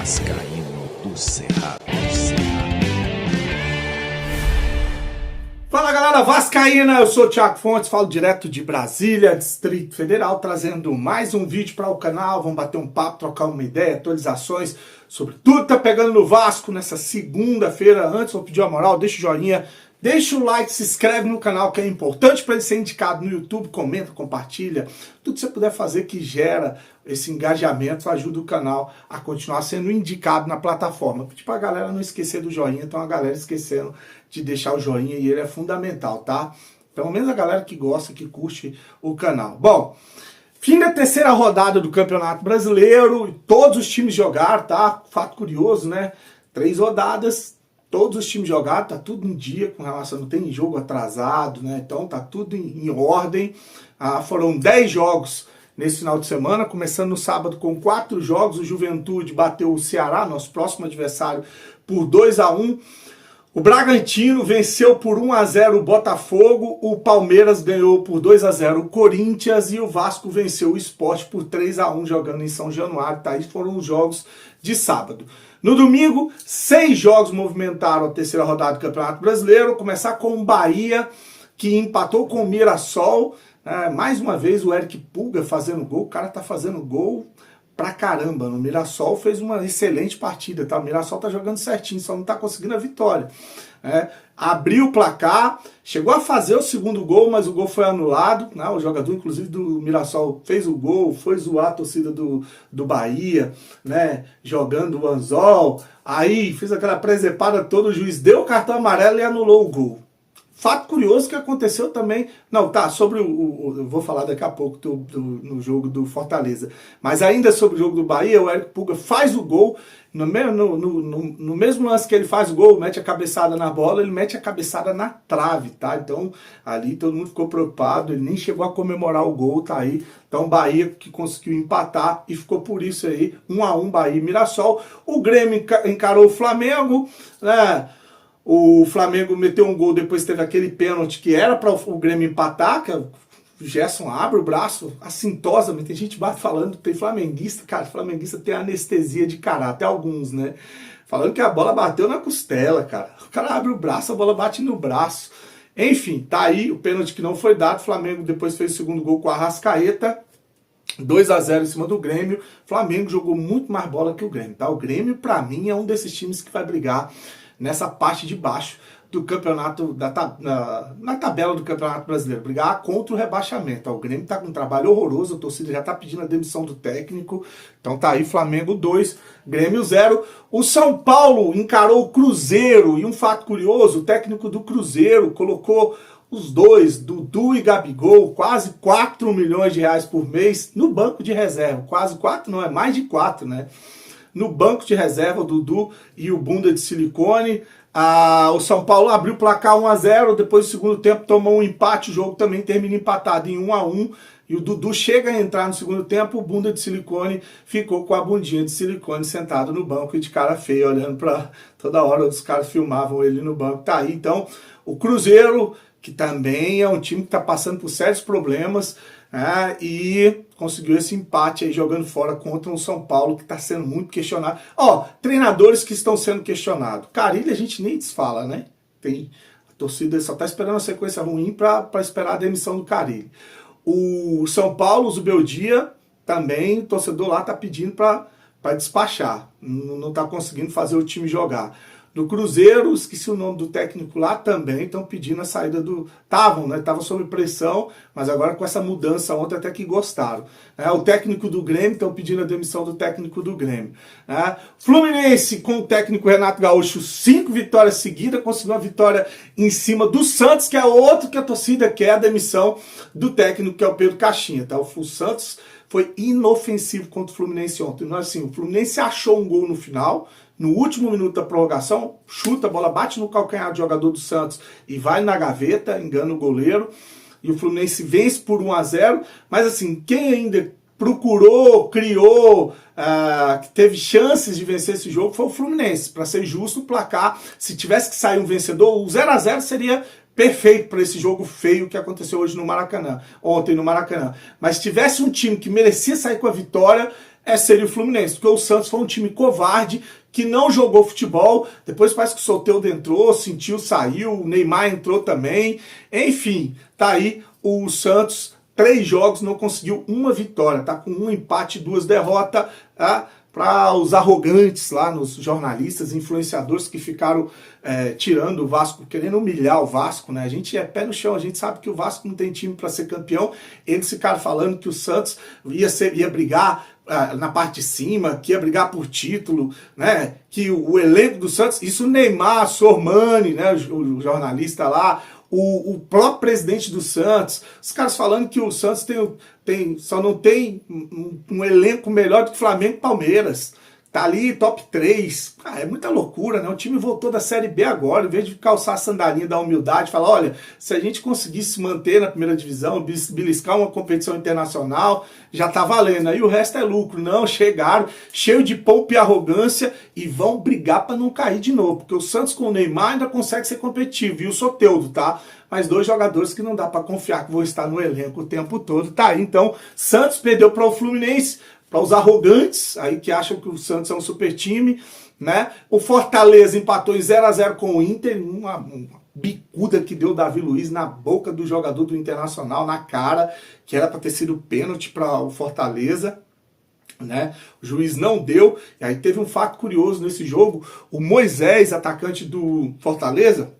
Vascaíno do Cerrado. Fala galera vascaína, eu sou o Thiago Fontes, falo direto de Brasília, Distrito Federal, trazendo mais um vídeo para o canal. Vamos bater um papo, trocar uma ideia, atualizações sobre tudo que tá pegando no Vasco nessa segunda-feira. Antes, vou pedir uma moral, deixa o joinha, deixa o like, se inscreve no canal, que é importante para ele ser indicado no YouTube, comenta, compartilha, tudo que você puder fazer que gera esse engajamento ajuda o canal a continuar sendo indicado na plataforma. Pedir pra galera não esquecer do joinha, então a galera esquecendo de deixar o joinha e ele é fundamental, tá? Pelo menos a galera que gosta, que curte o canal. Bom, fim da terceira rodada do Campeonato Brasileiro, todos os times jogaram, tá? Fato curioso, né? 3 rodadas, todos os times jogaram, tá tudo em dia com relação, não tem jogo atrasado, né? Então tá tudo em ordem. Foram 10 jogos nesse final de semana, começando no sábado com 4 jogos. O Juventude bateu o Ceará, nosso próximo adversário, por 2-1. O Bragantino venceu por 1-0 o Botafogo, o Palmeiras ganhou por 2-0 o Corinthians e o Vasco venceu o Sport por 3-1 jogando em São Januário. Tá? Esses foram os jogos de sábado. No domingo, 6 jogos movimentaram a terceira rodada do Campeonato Brasileiro. Começar com o Bahia, que empatou com o Mirassol. Mais uma vez o Eric Pulga fazendo gol. O cara tá fazendo gol pra caramba. No Mirassol fez uma excelente partida, tá? O Mirassol tá jogando certinho, só não tá conseguindo a vitória. Abriu o placar, chegou a fazer o segundo gol, mas o gol foi anulado, né? O jogador, inclusive, do Mirassol fez o gol, foi zoar a torcida do Bahia, né? Jogando o anzol. Aí fez aquela presepada toda, o juiz deu o cartão amarelo e anulou o gol. Fato curioso que aconteceu também. Não, tá, sobre eu vou falar daqui a pouco no jogo do Fortaleza. Mas ainda sobre o jogo do Bahia, o Eric Pulga faz o gol. No mesmo lance que ele faz o gol, mete a cabeçada na bola, ele mete a cabeçada na trave, tá? Então, ali todo mundo ficou preocupado, ele nem chegou a comemorar o gol, tá aí. Então, Bahia que conseguiu empatar e ficou por isso aí, 1-1 Bahia e Mirassol. O Grêmio encarou o Flamengo, né? O Flamengo meteu um gol, depois teve aquele pênalti que era para o Grêmio empatar, que o Gerson abre o braço assintosamente. Tem gente falando, tem flamenguista, cara, flamenguista tem anestesia de caráter, alguns, né? Falando que a bola bateu na costela, cara. O cara abre o braço, a bola bate no braço. Enfim, tá aí o pênalti que não foi dado. O Flamengo depois fez o segundo gol com a Arrascaeta. 2-0 em cima do Grêmio. O Flamengo jogou muito mais bola que o Grêmio, tá? O Grêmio, pra mim, é um desses times que vai brigar nessa parte de baixo do campeonato, na tabela do Campeonato Brasileiro, brigar contra o rebaixamento. O Grêmio tá com um trabalho horroroso, a torcida já tá pedindo a demissão do técnico, então tá aí Flamengo 2, Grêmio 0. O São Paulo encarou o Cruzeiro, e um fato curioso, o técnico do Cruzeiro colocou os dois, Dudu e Gabigol, quase 4 milhões de reais por mês no banco de reserva. Quase 4 não, é mais de 4, né? No banco de reserva, o Dudu e o bunda de silicone. O São Paulo abriu o placar 1-0, depois do segundo tempo tomou um empate, o jogo também termina empatado em 1-1, e o Dudu chega a entrar no segundo tempo, o bunda de silicone ficou com a bundinha de silicone sentado no banco e de cara feia, olhando para toda hora, os caras filmavam ele no banco. Tá aí, então, o Cruzeiro, que também é um time que está passando por sérios problemas, e conseguiu esse empate aí jogando fora contra um São Paulo que está sendo muito questionado. Treinadores que estão sendo questionados. Carille a gente nem desfala, né? A torcida só está esperando uma sequência ruim para esperar a demissão do Carille. O São Paulo, o Zubeldia, também, o torcedor lá está pedindo para despachar. Não está conseguindo fazer o time jogar. Do Cruzeiro, esqueci o nome do técnico lá, também estão pedindo a saída do... Estavam sob pressão, mas agora com essa mudança ontem até que gostaram. O técnico do Grêmio, estão pedindo a demissão do técnico do Grêmio. Fluminense, com o técnico Renato Gaúcho, 5 vitórias seguidas, conseguiu uma vitória em cima do Santos, que é outro que a torcida quer, a demissão do técnico, que é o Pedro Caixinha. Tá? O Santos foi inofensivo contra o Fluminense ontem. Não, assim, o Fluminense achou um gol no final, no último minuto da prorrogação, chuta, a bola bate no calcanhar do jogador do Santos e vai na gaveta, engana o goleiro, e o Fluminense vence por 1-0, mas assim, quem ainda procurou, criou, que teve chances de vencer esse jogo foi o Fluminense. Para ser justo, o placar, se tivesse que sair um vencedor, o 0-0 seria perfeito para esse jogo feio que aconteceu hoje no Maracanã, ontem no Maracanã. Mas se tivesse um time que merecia sair com a vitória, seria o Fluminense, porque o Santos foi um time covarde, que não jogou futebol, depois parece que o Soteldo entrou, sentiu, saiu, o Neymar entrou também, enfim, tá aí o Santos, 3 jogos, não conseguiu uma vitória, tá com um empate e 2 derrotas, tá? Para os arrogantes lá, nos jornalistas, influenciadores que ficaram tirando o Vasco, querendo humilhar o Vasco, né? A gente é pé no chão, a gente sabe que o Vasco não tem time para ser campeão, eles ficaram falando que o Santos ia brigar na parte de cima, que ia brigar por título, né? Que o elenco do Santos, isso o Neymar, Sormani, né? O jornalista lá, o próprio presidente do Santos, os caras falando que o Santos só não tem um elenco melhor do que Flamengo e Palmeiras. Tá ali top 3. É muita loucura, né? O time voltou da Série B agora, em vez de calçar a sandalinha da humildade, falar, olha, se a gente conseguisse se manter na primeira divisão, beliscar uma competição internacional, já tá valendo. Aí o resto é lucro. Não, chegaram, cheio de pompa e arrogância, e vão brigar para não cair de novo, porque o Santos com o Neymar ainda consegue ser competitivo, e o Soteldo, tá? Mas 2 jogadores que não dá para confiar que vão estar no elenco o tempo todo, tá aí. Então, Santos perdeu para o Fluminense, para os arrogantes, aí que acham que o Santos é um super time, né? O Fortaleza empatou em 0-0 com o Inter, uma bicuda que deu o Davi Luiz na boca do jogador do Internacional, na cara, que era para ter sido pênalti para o Fortaleza, né? O juiz não deu, e aí teve um fato curioso nesse jogo, o Moisés, atacante do Fortaleza,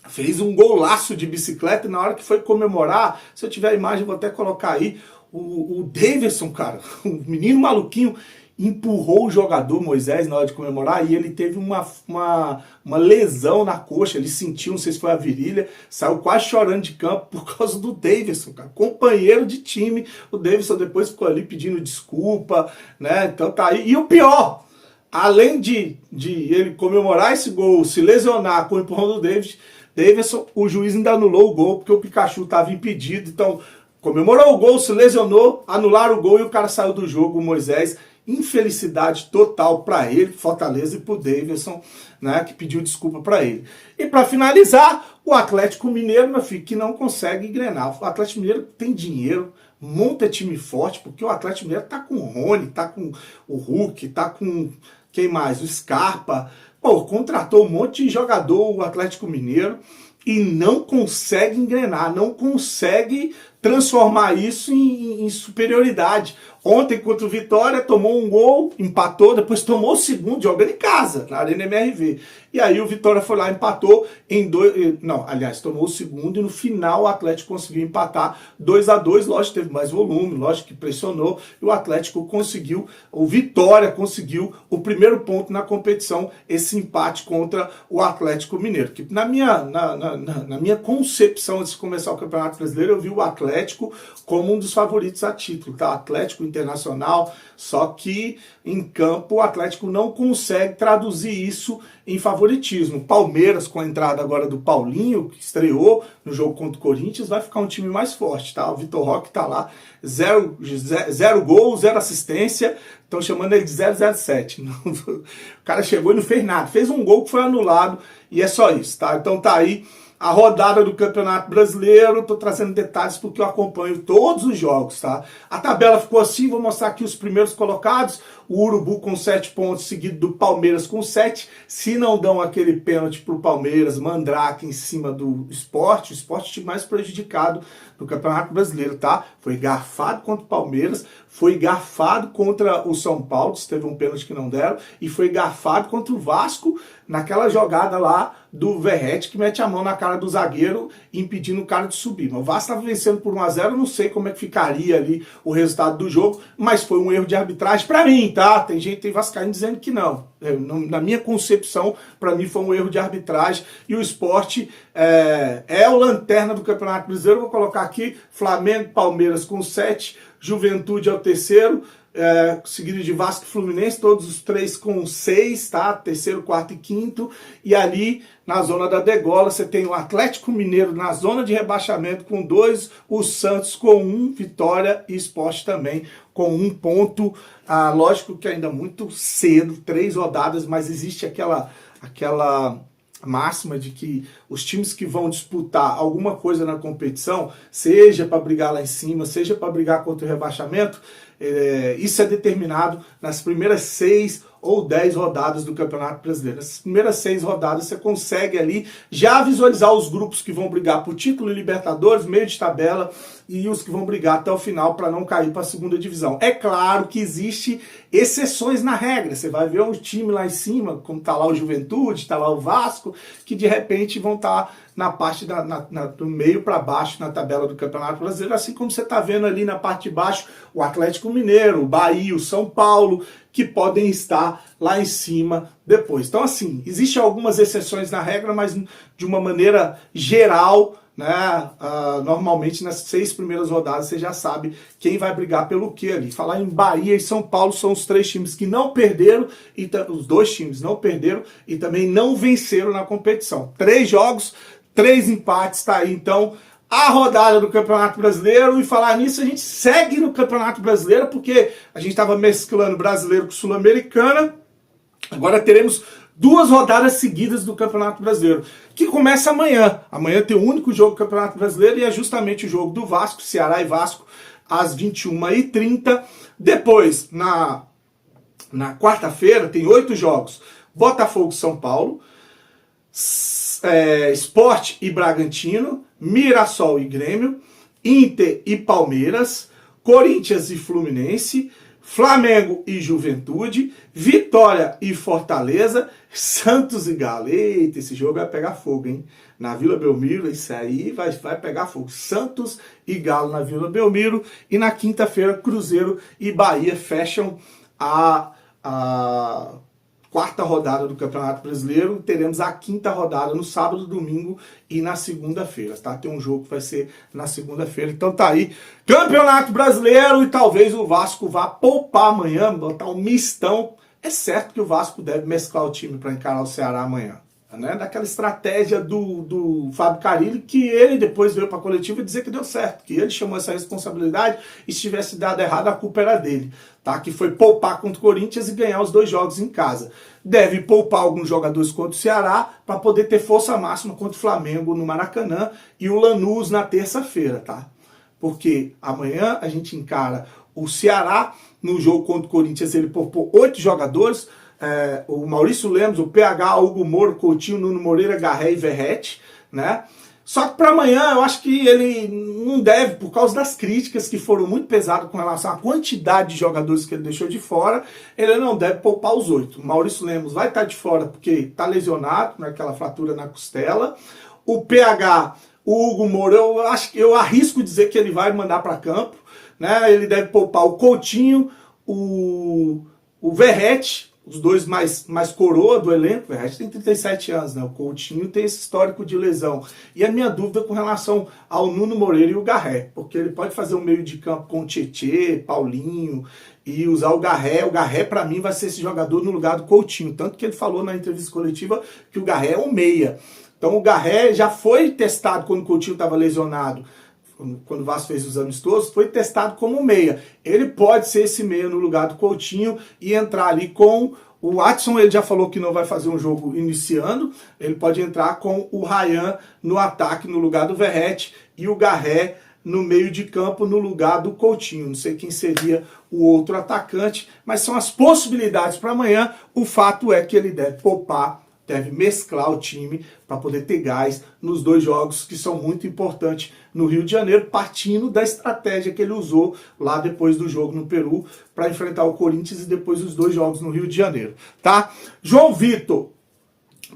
fez um golaço de bicicleta, e na hora que foi comemorar, se eu tiver a imagem vou até colocar aí, o Davidson, cara, o menino maluquinho, empurrou o jogador Moisés na hora de comemorar, e ele teve uma lesão na coxa, ele sentiu, não sei se foi a virilha, saiu quase chorando de campo por causa do Davidson, cara, companheiro de time. O Davidson depois ficou ali pedindo desculpa, né? Então tá aí. E o pior, além de ele comemorar esse gol, se lesionar com o empurrão do Davidson, o juiz ainda anulou o gol porque o Pikachu estava impedido. Então, comemorou o gol, se lesionou, anularam o gol e o cara saiu do jogo, o Moisés. Infelicidade total para ele, Fortaleza, e para o Davidson, né, que pediu desculpa para ele. E para finalizar, o Atlético Mineiro, meu filho, que não consegue engrenar. O Atlético Mineiro tem dinheiro, monta time forte, porque o Atlético Mineiro tá com o Rony, tá com o Hulk, tá com quem mais? O Scarpa. Pô, contratou um monte de jogador o Atlético Mineiro e não consegue engrenar, não consegue transformar isso em superioridade. Ontem contra o Vitória tomou um gol, empatou, depois tomou o segundo, jogando em casa, na Arena MRV. E aí o Vitória foi lá e empatou em 2... Não, aliás, tomou o segundo e no final o Atlético conseguiu empatar 2-2. Lógico que teve mais volume, lógico que pressionou, e o Atlético conseguiu, o Vitória conseguiu o primeiro ponto na competição, esse empate contra o Atlético Mineiro. Que na minha concepção, antes de começar o Campeonato Brasileiro, eu vi o Atlético como um dos favoritos a título, tá? Atlético Internacional, só que em campo o Atlético não consegue traduzir isso em favoritismo. Palmeiras, com a entrada agora do Paulinho, que estreou no jogo contra o Corinthians, vai ficar um time mais forte, tá? O Vitor Roque tá lá, 0 gol, 0 assistência, estão chamando ele de 007. O cara chegou e não fez nada, fez um gol que foi anulado, e é só isso, tá? Então tá aí a rodada do Campeonato Brasileiro, tô trazendo detalhes porque eu acompanho todos os jogos, tá? A tabela ficou assim, vou mostrar aqui os primeiros colocados, o Urubu com 7 pontos, seguido do Palmeiras com 7, se não dão aquele pênalti pro Palmeiras, Mandrake em cima do Sport, o Sport time mais prejudicado do Campeonato Brasileiro, tá? Foi garfado contra o Palmeiras, foi garfado contra o São Paulo, se teve um pênalti que não deram, e foi garfado contra o Vasco, naquela jogada lá do Verratti, que mete a mão na cara do zagueiro, impedindo o cara de subir. Mas o Vasco estava vencendo por 1-0, eu não sei como é que ficaria ali o resultado do jogo, mas foi um erro de arbitragem para mim, tá? Tem gente, tem vascaíno dizendo que não. Na minha concepção, para mim foi um erro de arbitragem, e o Sport é o lanterna do Campeonato Brasileiro. Vou colocar aqui, Flamengo, Palmeiras com 7, Juventude é o terceiro, seguido de Vasco e Fluminense, todos os 3 com 6, tá? Terceiro, quarto e quinto. E ali, na zona da degola, você tem o Atlético Mineiro na zona de rebaixamento com 2, o Santos com 1, Vitória e Sport também com 1 ponto. Lógico que ainda muito cedo, 3 rodadas, mas existe aquela máxima de que os times que vão disputar alguma coisa na competição, seja para brigar lá em cima, seja para brigar contra o rebaixamento, Isso é determinado nas primeiras 6 ou 10 rodadas do Campeonato Brasileiro. Nessas primeiras 6 rodadas você consegue ali já visualizar os grupos que vão brigar por título Libertadores, meio de tabela, e os que vão brigar até o final para não cair para a segunda divisão. É claro que existe exceções na regra. Você vai ver um time lá em cima, como está lá o Juventude, está lá o Vasco, que de repente vão estar na parte do meio para baixo na tabela do Campeonato Brasileiro, assim como você está vendo ali na parte de baixo o Atlético Mineiro, o Bahia, o São Paulo, que podem estar lá em cima depois. Então, assim, existem algumas exceções na regra, mas de uma maneira geral, né, normalmente nas 6 primeiras rodadas você já sabe quem vai brigar pelo quê ali. Falar em Bahia e São Paulo são os 3 times que não perderam, os 2 times não perderam e também não venceram na competição. 3 jogos, 3 empates, tá aí então a rodada do Campeonato Brasileiro. E falar nisso, a gente segue no Campeonato Brasileiro, porque a gente estava mesclando brasileiro com Sul-Americana. Agora teremos 2 rodadas seguidas do Campeonato Brasileiro, que começa amanhã. Amanhã tem o único jogo do Campeonato Brasileiro e é justamente o jogo do Vasco, Ceará e Vasco, às 21h30. Depois, na quarta-feira, tem 8 jogos. Botafogo e São Paulo, Sport e Bragantino, Mirassol e Grêmio, Inter e Palmeiras, Corinthians e Fluminense, Flamengo e Juventude, Vitória e Fortaleza, Santos e Galo. Eita, esse jogo vai pegar fogo, hein? Na Vila Belmiro, isso aí vai pegar fogo. Santos e Galo na Vila Belmiro. E na quinta-feira, Cruzeiro e Bahia fecham a 4ª rodada do Campeonato Brasileiro. Teremos a 5ª rodada no sábado, domingo e na segunda-feira, tá? Tem um jogo que vai ser na segunda-feira. Então tá aí, Campeonato Brasileiro, e talvez o Vasco vá poupar amanhã, botar um mistão. É certo que o Vasco deve mesclar o time para encarar o Ceará amanhã, né? Daquela estratégia do Fábio Carille, que ele depois veio para a coletiva dizer que deu certo, que ele chamou essa responsabilidade e se tivesse dado errado a culpa era dele, tá? Que foi poupar contra o Corinthians e ganhar os 2 jogos em casa. Deve poupar alguns jogadores contra o Ceará para poder ter força máxima contra o Flamengo no Maracanã e o Lanús na terça-feira, tá? Porque amanhã a gente encara o Ceará. No jogo contra o Corinthians ele poupou 8 jogadores, o Maurício Lemos, o PH, Hugo Moro, Coutinho, Nuno Moreira, Garré e Verrete, né? Só que para amanhã eu acho que ele não deve, por causa das críticas que foram muito pesadas com relação à quantidade de jogadores que ele deixou de fora, ele não deve poupar os 8. O Maurício Lemos vai estar de fora porque está lesionado, naquela fratura na costela. O PH, o Hugo Moro, eu arrisco dizer que ele vai mandar para campo, né? Ele deve poupar o Coutinho, o Verrete, os 2 mais coroa do elenco. O Verrete tem 37 anos, né? O Coutinho tem esse histórico de lesão. E a minha dúvida com relação ao Nuno Moreira e o Garré, porque ele pode fazer um meio de campo com o Tietê, Paulinho, e usar o Garré. O Garré, para mim, vai ser esse jogador no lugar do Coutinho. Tanto que ele falou na entrevista coletiva que o Garré é um meia. Então o Garré já foi testado quando o Coutinho estava lesionado. Quando o Vasco fez os amistosos, foi testado como meia. Ele pode ser esse meia no lugar do Coutinho e entrar ali com o Watson. Ele já falou que não vai fazer um jogo iniciando. Ele pode entrar com o Ryan no ataque no lugar do Verrete e o Garré no meio de campo no lugar do Coutinho. Não sei quem seria o outro atacante, mas são as possibilidades para amanhã. O fato é que ele deve poupar, deve mesclar o time para poder ter gás nos 2 jogos que são muito importantes no Rio de Janeiro, partindo da estratégia que ele usou lá depois do jogo no Peru para enfrentar o Corinthians e depois os 2 jogos no Rio de Janeiro, tá? João Vitor,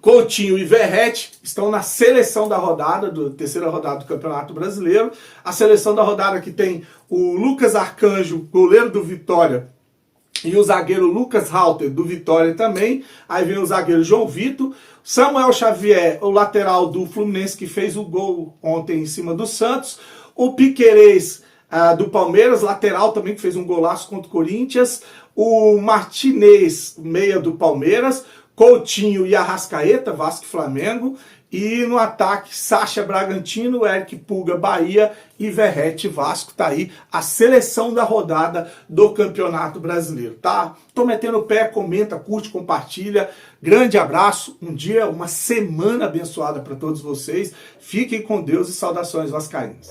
Coutinho e Verrete estão na seleção da rodada, terceira rodada do Campeonato Brasileiro. A seleção da rodada que tem o Lucas Arcanjo, goleiro do Vitória, e o zagueiro Lucas Halter, do Vitória também. Aí vem o zagueiro João Vitor. Samuel Xavier, o lateral do Fluminense, que fez o gol ontem em cima do Santos. O Piquerez, do Palmeiras, lateral também, que fez um golaço contra o Corinthians. O Martinez, meia do Palmeiras. Coutinho e Arrascaeta, Vasco e Flamengo. E no ataque, Sacha Bragantino, Eric Pulga, Bahia e Verrete, Vasco. Tá aí a seleção da rodada do Campeonato Brasileiro, tá? Tô metendo o pé, comenta, curte, compartilha. Grande abraço, um dia, uma semana abençoada para todos vocês. Fiquem com Deus e saudações vascaínas.